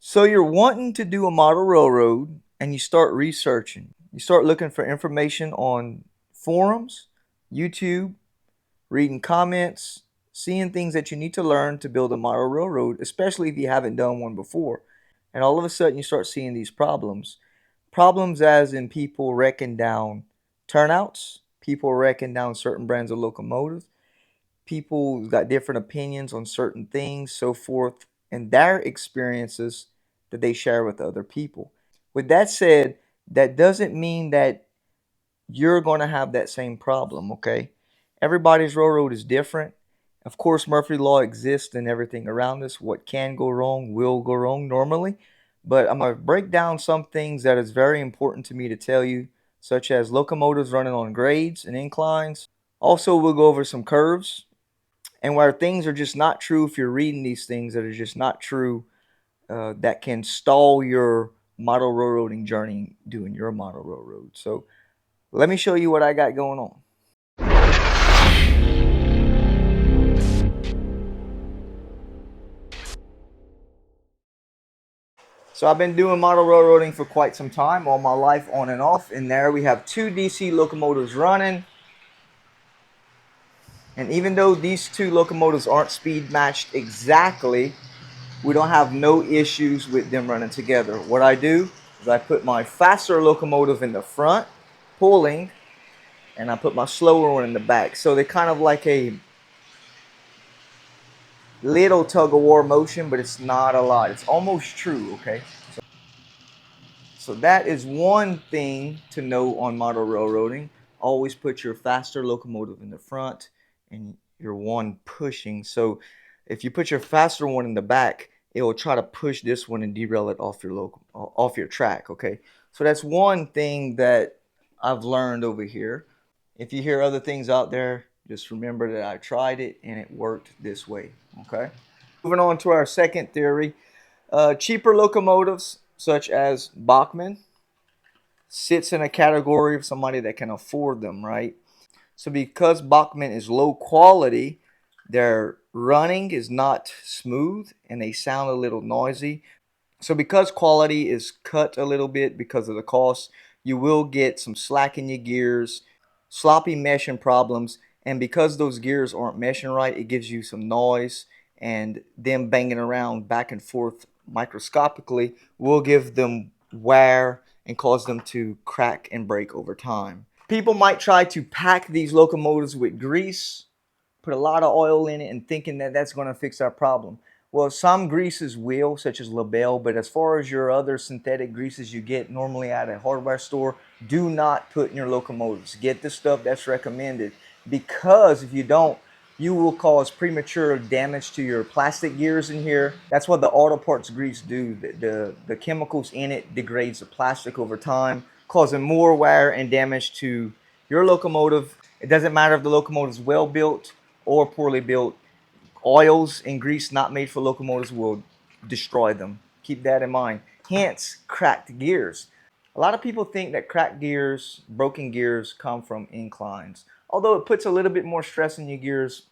So you're wanting to do a model railroad and you start researching. You start looking for information on forums, YouTube, reading comments, seeing things that you need to learn to build a model railroad, especially if you haven't done one before. And all of a sudden you start seeing these problems. Problems as in people wrecking down turnouts, people wrecking down certain brands of locomotives, people got different opinions on certain things, so forth, and their experiences that they share with other people. With that said, that doesn't mean that you're going to have that same problem, okay? Everybody's railroad is different. Of course, Murphy Law exists in everything around us. What can go wrong will go wrong normally. But I'm going to break down some things that is very important to me to tell you, such as locomotives running on grades and inclines. Also, we'll go over some curves and where things are just not true. If you're reading these things that are just not true, that can stall your model railroading journey doing your model railroad. So let me show you what I got going on. So I've been doing model railroading for quite some time, all my life on and off. And there we have two DC locomotives running. And even though these two locomotives aren't speed matched exactly, we don't have no issues with them running together. What I do is I put my faster locomotive in the front, pulling, and I put my slower one in the back. So they're kind of like a little tug of war motion, but it's not a lot. It's almost true, okay? So that is one thing to know on model railroading. Always put your faster locomotive in the front and your one pushing. So if you put your faster one in the back, it will try to push this one and derail it off your track, okay? So that's one thing that I've learned over here. If you hear other things out there, just remember that I tried it and it worked this way, okay? Moving on to our second theory. Cheaper locomotives, such as Bachmann, sits in a category of somebody that can afford them, right? So because Bachmann is low quality, their running is not smooth and they sound a little noisy. So because quality is cut a little bit because of the cost, you will get some slack in your gears, sloppy meshing problems, and because those gears aren't meshing right, it gives you some noise, and them banging around back and forth microscopically will give them wear and cause them to crack and break over time. People might try to pack these locomotives with grease, put a lot of oil in it and thinking that that's going to fix our problem. Well, some greases will, such as Labelle, but as far as your other synthetic greases you get normally at a hardware store, do not put in your locomotives. Get the stuff that's recommended, because if you don't, you will cause premature damage to your plastic gears in here. That's what the auto parts grease do. The chemicals in it degrades the plastic over time, causing more wear and damage to your locomotive. It doesn't matter if the locomotive is well built or poorly built. Oils and grease not made for locomotives will destroy them. Keep that in mind. Hence, cracked gears. A lot of people think that cracked gears, broken gears, come from inclines. Although it puts a little bit more stress in your gears,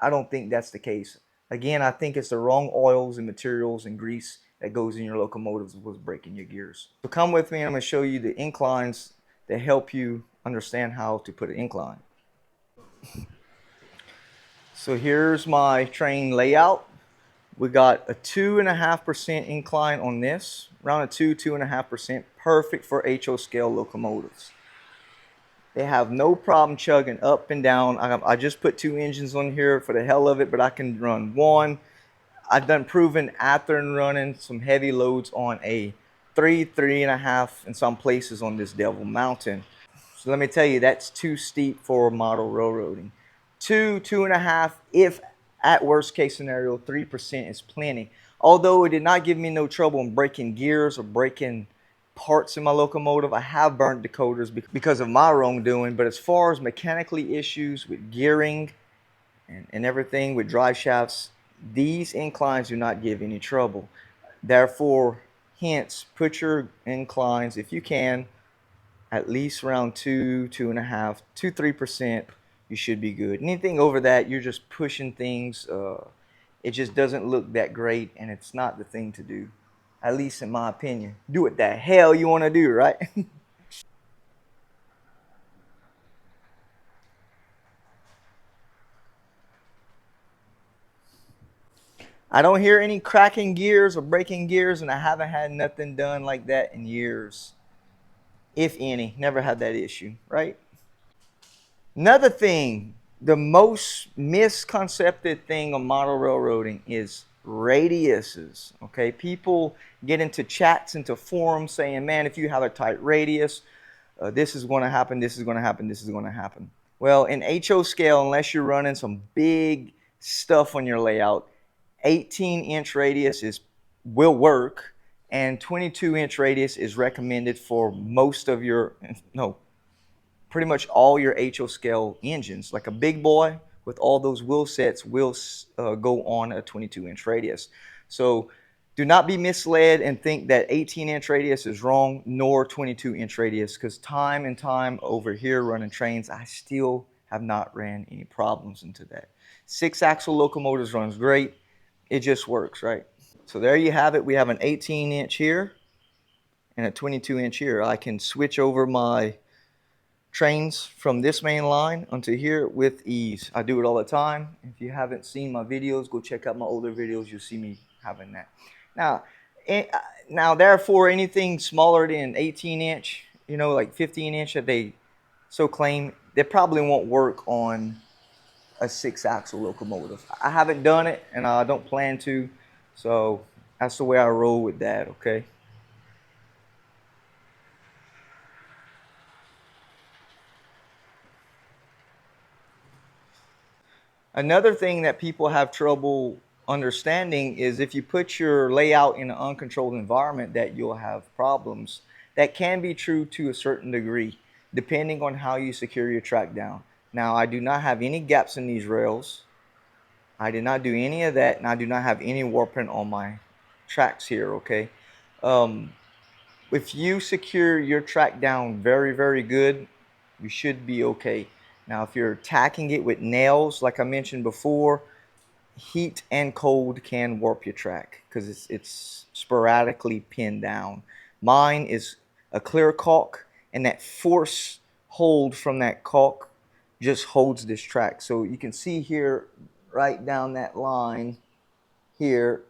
I don't think that's the case. Again, I think it's the wrong oils and materials and grease that goes in your locomotives was breaking your gears. So come with me and I'm going to show you the inclines that help you understand how to put an incline. So here's my train layout. We got a 2.5% incline on this, around a 2.5%, perfect for HO scale locomotives. They have no problem chugging up and down. I just put two engines on here for the hell of it, but I can run one. I've done proven after and running some heavy loads on a 3.5 in some places on this Devil Mountain. So let me tell you, that's too steep for model railroading. 2.5, if at worst case scenario, 3% is plenty. Although it did not give me no trouble in breaking gears or breaking parts in my locomotive. I have burnt decoders because of my wrongdoing, but as far as mechanically issues with gearing and everything with drive shafts, these inclines do not give any trouble. Therefore, hence, put your inclines, if you can, at least around 2.5, 3%, you should be good. Anything over that, you're just pushing things. It just doesn't look that great, and it's not the thing to do. At least in my opinion. Do what the hell you want to do, right? I don't hear any cracking gears or breaking gears, and I haven't had nothing done like that in years. If any, never had that issue, right? Another thing, the most misconcepted thing on model railroading is radiuses. Okay, people get into chats, into forums saying, man, if you have a tight radius, this is going to happen, this is going to happen, this is going to happen. Well, in HO scale, unless you're running some big stuff on your layout, 18-inch radius will work, and 22-inch radius is recommended for most of your, no, pretty much all your HO scale engines. Like a big boy with all those wheel sets will go on a 22-inch radius. So do not be misled and think that 18-inch radius is wrong, nor 22-inch radius, because time and time over here running trains, I still have not ran any problems into that. 6-axle locomotives runs great. It just works, right? So there you have it. We have an 18-inch here and a 22-inch here. I can switch over my trains from this main line onto here with ease. I do it all the time. If you haven't seen my videos, go check out my older videos. You'll see me having that. Now, now therefore, anything smaller than 18-inch, you know, like 15-inch that they so claim, they probably won't work on a 6-axle locomotive. I haven't done it, and I don't plan to, so that's the way I roll with that, okay? Another thing that people have trouble understanding is if you put your layout in an uncontrolled environment that you'll have problems. That can be true to a certain degree, depending on how you secure your track down. Now, I do not have any gaps in these rails. I did not do any of that, and I do not have any warping on my tracks here, okay? Um, if you secure your track down very, very good, you should be okay. Now, if you're tacking it with nails, like I mentioned before, heat and cold can warp your track because it's sporadically pinned down. Mine is a clear caulk, and that force hold from that caulk just holds this track. So you can see here, right down that line here,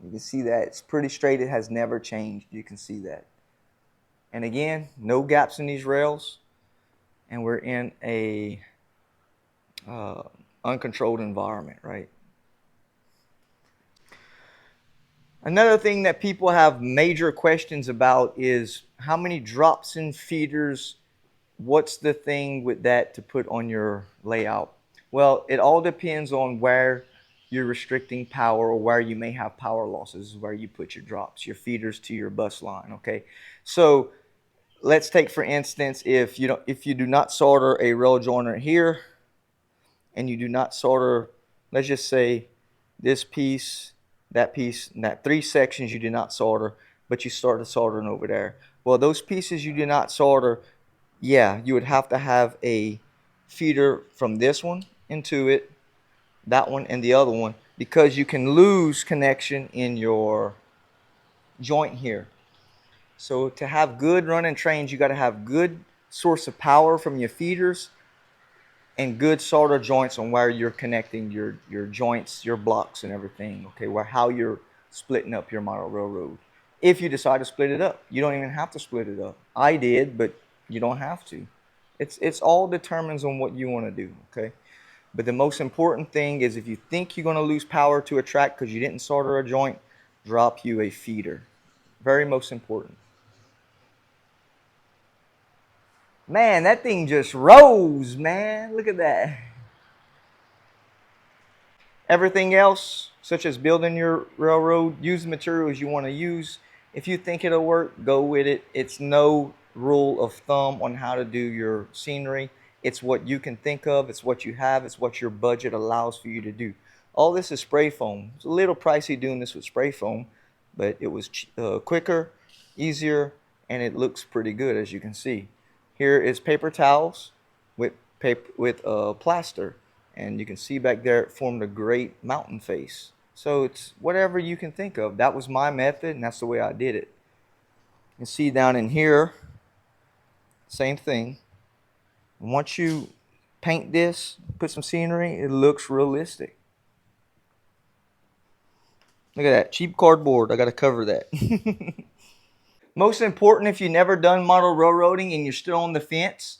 you can see that it's pretty straight. It has never changed. You can see that. And again, no gaps in these rails, and we're in a uncontrolled environment, right? Another thing that people have major questions about is how many drops and feeders, what's the thing with that to put on your layout? Well, it all depends on where you're restricting power or where you may have power losses, where you put your drops, your feeders to your bus line, okay? So let's take, for instance, if you do not solder a rail joiner here, and you do not solder, let's just say this piece, and that 3 sections you do not solder, but you started soldering over there. Well, those pieces you do not solder, yeah, you would have to have a feeder from this one into it, that one, and the other one, because you can lose connection in your joint here. So to have good running trains, you got to have good source of power from your feeders and good solder joints on where you're connecting your joints, your blocks, and everything. Okay, where how you're splitting up your model railroad. If you decide to split it up, you don't even have to split it up. I did, but you don't have to. It's all determines on what you want to do. Okay, but the most important thing is if you think you're going to lose power to a track because you didn't solder a joint, drop you a feeder. Very most important. Man, that thing just rose, man. Look at that. Everything else, such as building your railroad, use the materials you want to use. If you think it'll work, go with it. It's no rule of thumb on how to do your scenery. It's what you can think of. It's what you have. It's what your budget allows for you to do. All this is spray foam. It's a little pricey doing this with spray foam, but it was quicker, easier, and it looks pretty good, as you can see. Here is paper towels with plaster, and you can see back there it formed a great mountain face. So it's whatever you can think of. That was my method, and that's the way I did it. You can see down in here, same thing. Once you paint this, put some scenery, it looks realistic. Look at that, cheap cardboard. I got to cover that. Most important, if you've never done model railroading and you're still on the fence,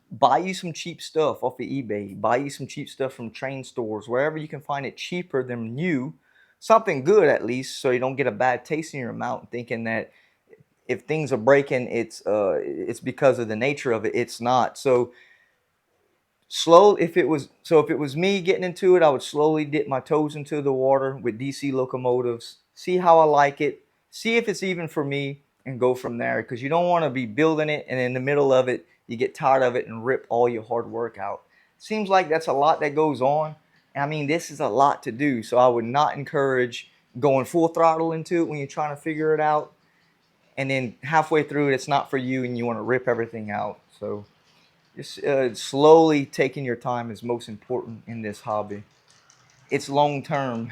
buy you some cheap stuff off of eBay. Buy you some cheap stuff from train stores, wherever you can find it cheaper than new. Something good at least, so you don't get a bad taste in your mouth thinking that if things are breaking, it's because of the nature of it. It's not. So slow if it was me getting into it, I would slowly dip my toes into the water with DC locomotives, see how I like it, see if it's even for me, and go from there, because you don't want to be building it and in the middle of it you get tired of it and rip all your hard work out. Seems like that's a lot that goes on. I mean, this is a lot to do, so I would not encourage going full throttle into it when you're trying to figure it out, and then halfway through it, it's not for you and you want to rip everything out. So just slowly taking your time is most important in this hobby. It's long term.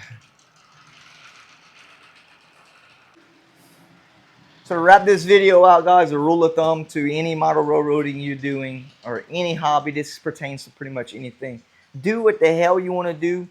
So to wrap this video out, guys, a rule of thumb to any model railroading you're doing or any hobby, this pertains to pretty much anything. Do what the hell you want to do.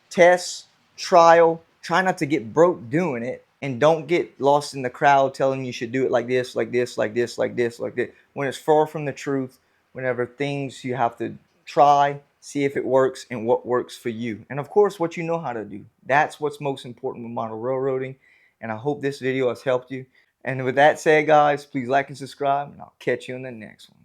Test, trial, try not to get broke doing it, and don't get lost in the crowd telling you should do it like this, like this, like this, like this, like this, when it's far from the truth. Whenever things you have to try, see if it works and what works for you, and of course what you know how to do. That's what's most important with model railroading, and I hope this video has helped you. And with that said, guys, please like and subscribe, and I'll catch you in the next one.